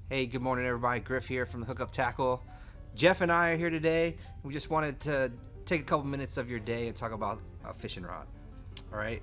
Hey, good morning everybody. Griff here from the Hookup Tackle. Jeff and I are here today. We just wanted to take a couple minutes of your day and talk about a fishing rod. All right?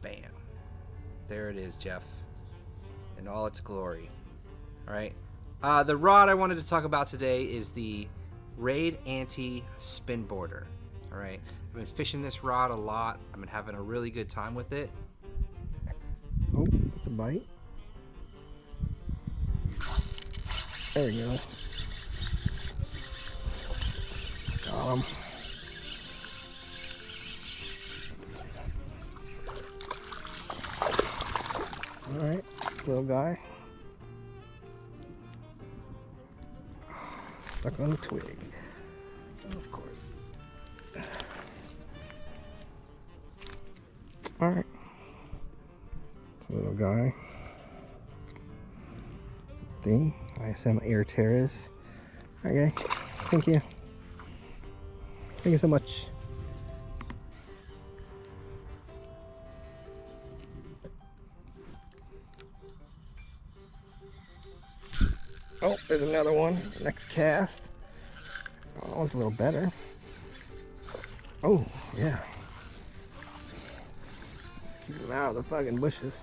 Bam. There it is, Jeff. In all its glory. All right? The rod I wanted to talk about today is the Raid Anti Spin Boarder. All right? I've been fishing this rod a lot. I've been having a really good time with it. Oh, it's a bite. There we go. Got him. Alright, little guy. Stuck on the twig. Of course. Alright. Little guy. Thing. ISM Air Terrace. Okay, thank you. Thank you so much. Oh, there's another one. Next cast. Oh, that one's a little better. Oh, yeah. Keep them out of the fucking bushes.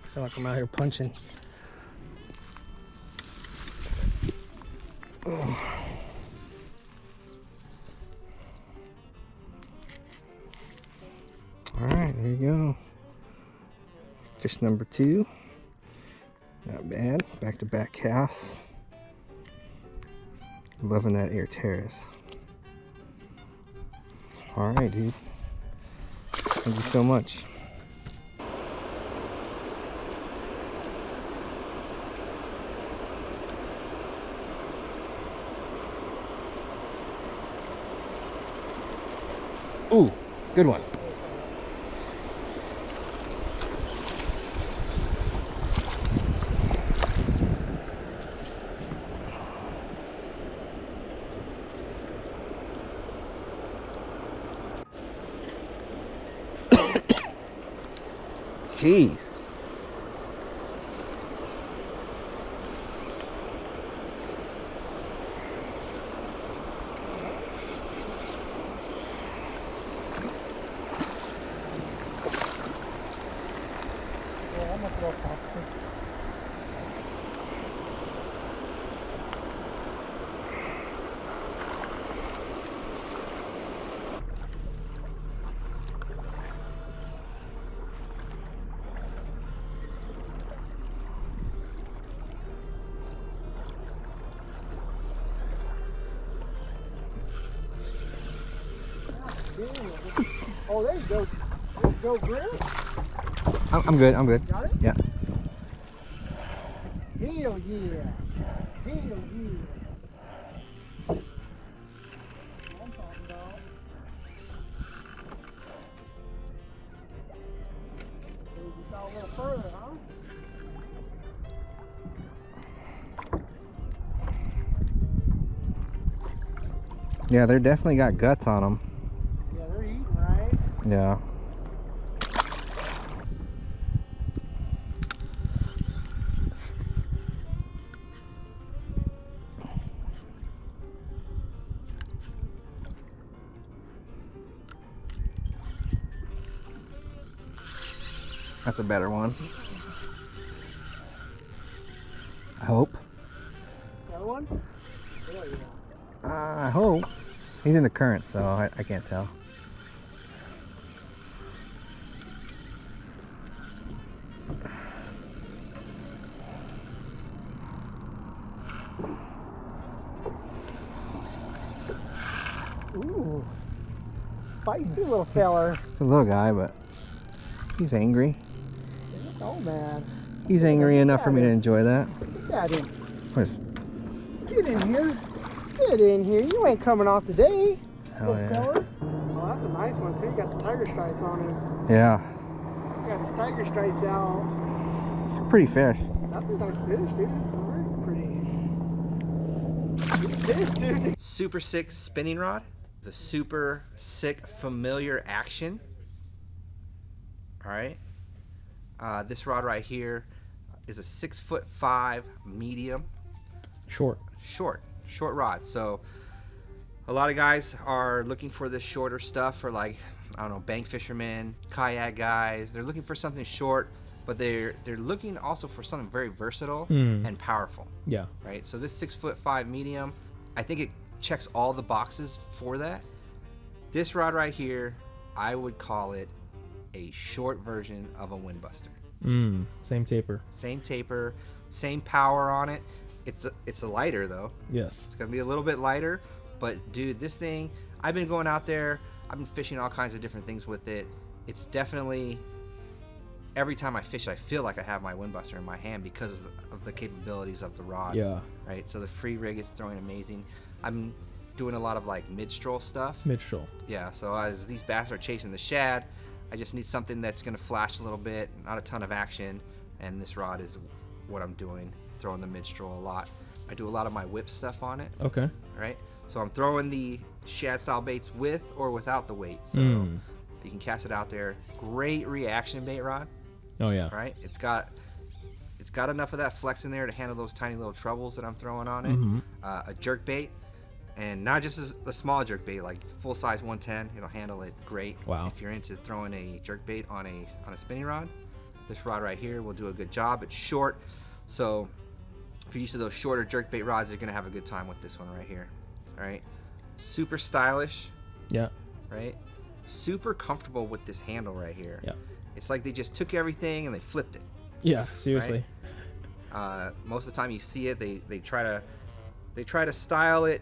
I feel like I'm out here punching. Oh. Alright, there you go. Fish number 2. Not bad. Back to back casts. Loving that Air Terrace. Alright, dude. Thank you so much. Ooh, good one. Jeez. Oh, there you go. There you go, Griff. I'm good, I'm good. Got it? Yeah. Hell yeah. Hell yeah. I'm talking about. You saw a little further, huh? Yeah, they're definitely got guts on them. Yeah, they're eating, right? Yeah. That's a better one. I hope. That one? Hell yeah. I hope. He's in the current, so I can't tell. Ooh. Feisty little feller. He's a little guy, but he's angry. Oh, man. He's angry enough for me to enjoy that. Yeah, dude. What is- Get in here. Get in here. You ain't coming off today. Hell little yeah. feller. Oh, that's a nice one, too. You got the tiger stripes on him. Yeah. You got his tiger stripes out. It's a pretty fish. That's a nice fish, dude. It's very pretty. Good fish, dude. Super sick spinning rod. The super sick familiar action. All right. This rod right here is a 6'5" medium. Short. Short rod. So a lot of guys are looking for this shorter stuff for, like, I don't know, bank fishermen, kayak guys. They're looking for something short, but they're looking also for something very versatile and powerful. Yeah. Right. So this 6'5" medium, I think it checks all the boxes for that. This rod right here, I would call it a short version of a windbuster. Same taper. Same taper, same power on it. It's a lighter though. Yes. It's gonna be a little bit lighter, but dude, this thing, I've been going out there, I've been fishing all kinds of different things with it. It's definitely, every time I fish, I feel like I have my windbuster in my hand because of the capabilities of the rod. Yeah. Right. So the free rig is throwing amazing. I'm doing a lot of like mid-stroll stuff. Mid-stroll. Yeah. So as these bass are chasing the shad, I just need something that's gonna flash a little bit, not a ton of action, and this rod is what I'm doing. Throwing the mid-stroll a lot. I do a lot of my whip stuff on it. Okay. Right. So I'm throwing the shad style baits with or without the weight. So you can cast it out there. Great reaction bait rod. Oh yeah. Right. It's got enough of that flex in there to handle those tiny little troubles that I'm throwing on it. A jerk bait, and not just a small jerk bait, like full size 110. It'll handle it great. Wow. If you're into throwing a jerk bait on a spinning rod, this rod right here will do a good job. It's short, so if you're used to those shorter jerkbait rods, you're gonna have a good time with this one right here. All right, super stylish. Yeah. Right, super comfortable with this handle right here. Yeah. It's like they just took everything and they flipped it. Yeah. Seriously. Right? Most of the time you see it, they try to style it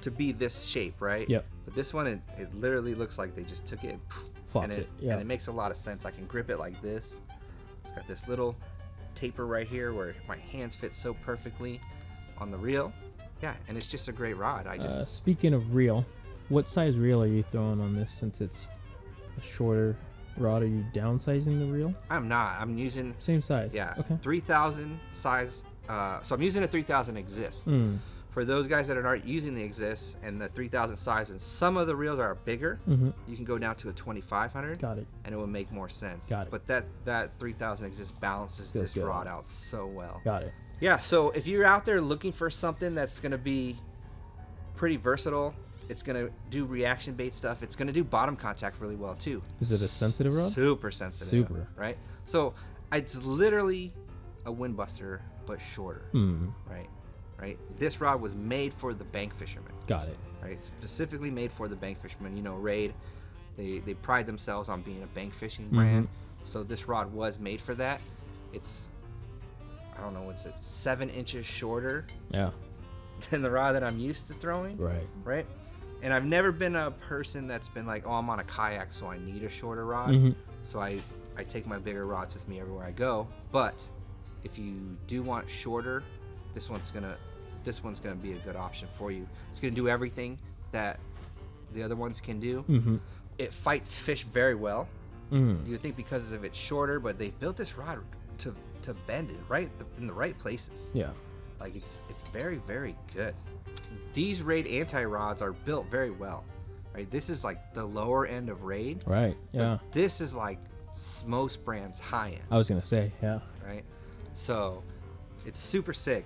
to be this shape, right? Yep. But this one, it literally looks like they just took it Flopped and it. Yeah. and it makes a lot of sense. I can grip it like this. It's got this little taper right here where my hands fit so perfectly on the reel. Yeah, and it's just a great rod. Speaking of reel, what size reel are you throwing on this? Since it's a shorter rod, are you downsizing the reel? I'm not. I'm using Same size. Yeah. Okay. 3000 size. So I'm using a 3000 Exist. For those guys that are not using the Exist and the 3000 size, and some of the reels are bigger, you can go down to a 2500. Got it. And it will make more sense. Got it. But that 3000 Exist balances Feels this good. rod out so well. Got it. Yeah. So if you're out there looking for something that's gonna be pretty versatile, it's gonna do reaction bait stuff. It's gonna do bottom contact really well too. Is it a sensitive rod? Super sensitive. Super. Right. So it's literally a windbuster but shorter. Right. Right. This rod was made for the bank fisherman. Got it. Right. Specifically made for the bank fisherman. You know, Raid, they pride themselves on being a bank fishing brand. So this rod was made for that. It's, I don't know, what's it, 7 inches shorter Yeah. than the rod that I'm used to throwing. Right. Right. And I've never been a person that's been like, oh, I'm on a kayak, so I need a shorter rod. So I take my bigger rods with me everywhere I go. But if you do want shorter, this one's gonna be a good option for you. It's gonna do everything that the other ones can do. It fights fish very well. You would think because of it's shorter, but they've built this rod to bend it right in the right places. Yeah. Like it's very, very good. These Raid anti-rods are built very well. Right. This is like the lower end of Raid. Right. Yeah. But this is like most brands high end. I was gonna say, yeah. Right. So it's super sick.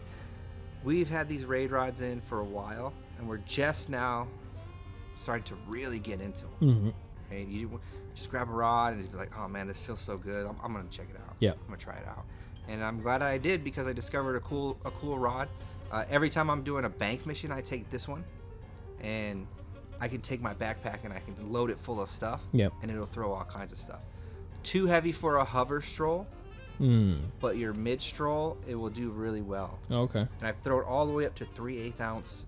We've had these Raid rods in for a while, and we're just now starting to really get into them. Right? You just grab a rod and just be like, oh man, this feels so good. I'm gonna check it out. Yeah. I'm gonna try it out. And I'm glad I did because I discovered a cool rod. Every time I'm doing a bank mission, I take this one, and I can take my backpack and I can load it full of stuff. Yep. And it'll throw all kinds of stuff. Too heavy for a hover stroll. But your mid stroll, it will do really well. Okay. And I've thrown all the way up to 3/8 ounce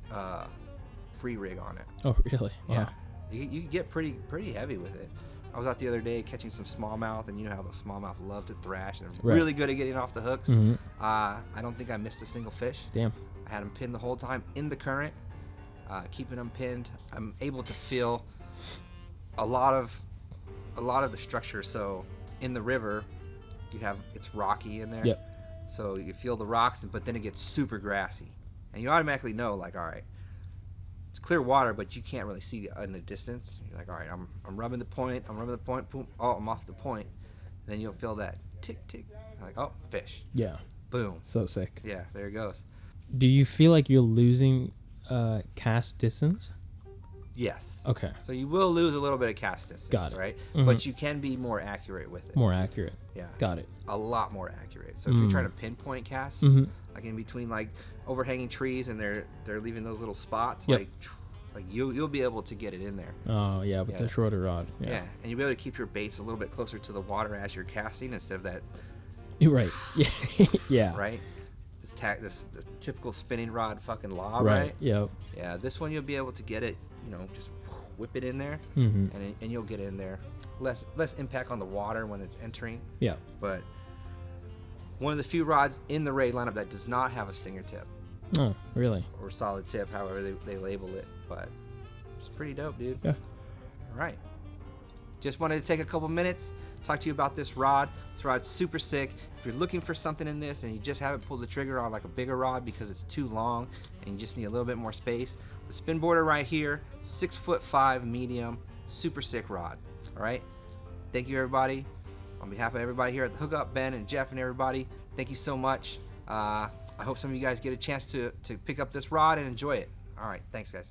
free rig on it. Oh, really? Yeah. You can get pretty heavy with it. I was out the other day catching some smallmouth, and you know how those smallmouth love to thrash, and they're really good at getting off the hooks. I don't think I missed a single fish. Damn. I had them pinned the whole time in the current, keeping them pinned. I'm able to feel a lot of the structure. So in the river, it's rocky in there. Yep. So you feel the rocks, but then it gets super grassy, and you automatically know, like, all right, it's clear water, but you can't really see in the distance. You're like, all right, I'm rubbing the point. Boom. Oh, I'm off the point. Then you'll feel that tick tick, like, oh, fish. Yeah. Boom. So sick. Yeah, there it goes. Do you feel like you're losing cast distance? Yes. Okay. So you will lose a little bit of cast distance, Got it. right? Mhm. But you can be more accurate with it. More accurate. Yeah. Got it. A lot more accurate. So if you're trying to pinpoint casts, Mhm. like in between like overhanging trees and they're leaving those little spots, Yep. like you'll be able to get it in there. Oh yeah, with Yeah. the shorter rod. Yeah. Yeah. And you'll be able to keep your baits a little bit closer to the water as you're casting instead of that, You're right. Yeah. Yeah. right? This the typical spinning rod fucking lob, Right. right? Yep. Yeah, this one you'll be able to get it, just whip it in there, Mhm. and you'll get in there. Less impact on the water when it's entering. Yeah. But one of the few rods in the raid lineup that does not have a stinger tip Oh, really? or solid tip, however they label it. But it's pretty dope, dude. Yeah. All right. Just wanted to take a couple minutes, talk to you about this rod. This rod's super sick. If you're looking for something in this and you just haven't pulled the trigger on like a bigger rod because it's too long and you just need a little bit more space, the spin boarder right here, 6'5" medium, super sick rod. All right. Thank you, everybody. On behalf of everybody here at the Hookup, Ben and Jeff and everybody, thank you so much. I hope some of you guys get a chance to pick up this rod and enjoy it. All right. Thanks, guys.